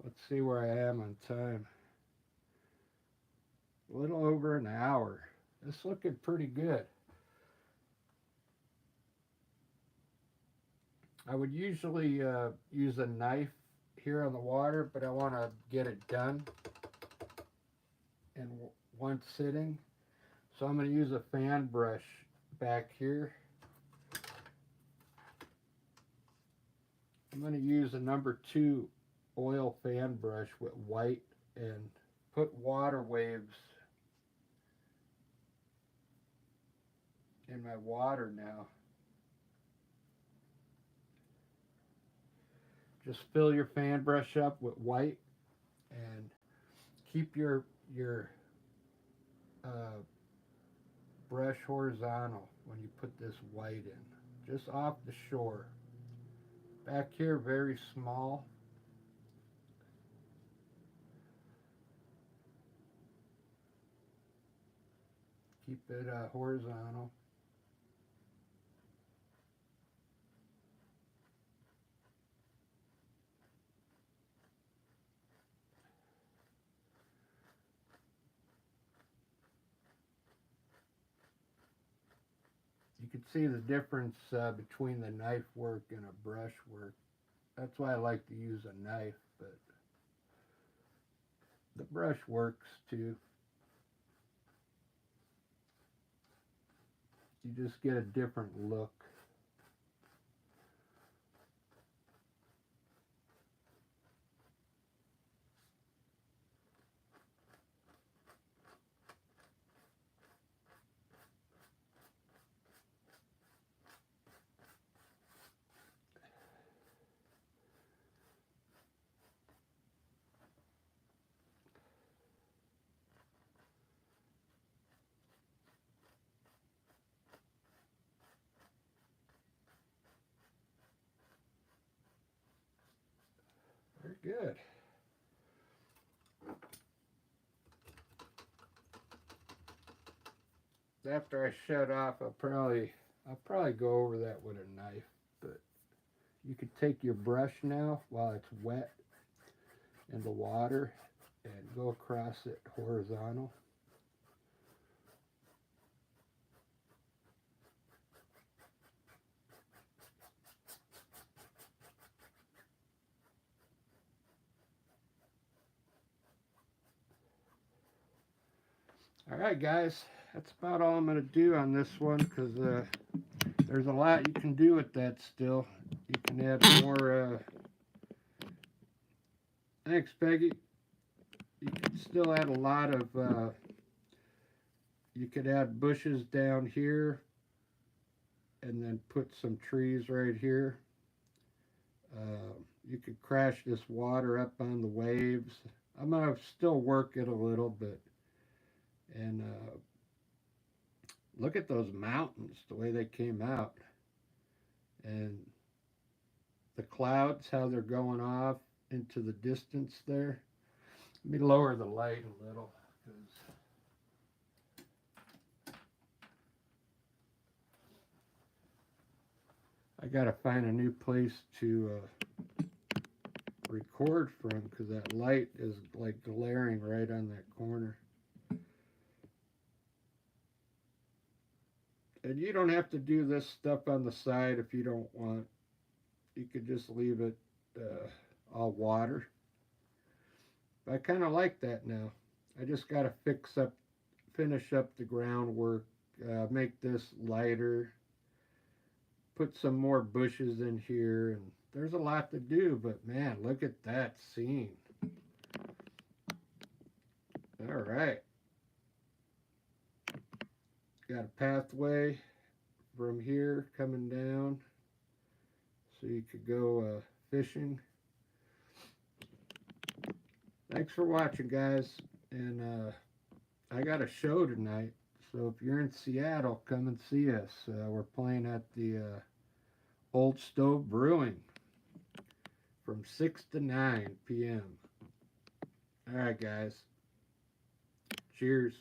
Let's see where I am on time. A little over an hour. It's looking pretty good. I would usually use a knife here on the water, but I want to get it done in one sitting. So I'm going to use a fan brush back here. I'm going to use a number 2 oil fan brush with white and put water waves in my water now. Just fill your fan brush up with white and keep your brush horizontal when you put this white in, just off the shore. Back here, very small. Keep it horizontal. You can see the difference between the knife work and a brush work. That's why I like to use a knife, but the brush works too. You just get a different look. Very good. After I shut off, I'll probably go over that with a knife, but you could take your brush now while it's wet in the water and go across it horizontal. All right, guys, that's about all I'm going to do on this one because there's a lot you can do with that still. You can add more. Thanks, Peggy. You can still add a lot of. You could add bushes down here and then put some trees right here. You could crash this water up on the waves. I'm going to still work it a little bit. And look at those mountains, the way they came out. And the clouds, how they're going off into the distance there. Let me lower the light a little. I gotta find a new place to record from because that light is like glaring right on that corner. And you don't have to do this stuff on the side if you don't want. You could just leave it all water. But I kind of like that now. I just got to finish up the groundwork, make this lighter, put some more bushes in here, and there's a lot to do. But man, look at that scene. All right, got a pathway from here coming down, so you could go fishing. Thanks for watching, guys, and I got a show tonight. So if you're in Seattle, come and see us. We're playing at the Old Stove Brewing from 6 to 9 p.m. All right, guys. Cheers.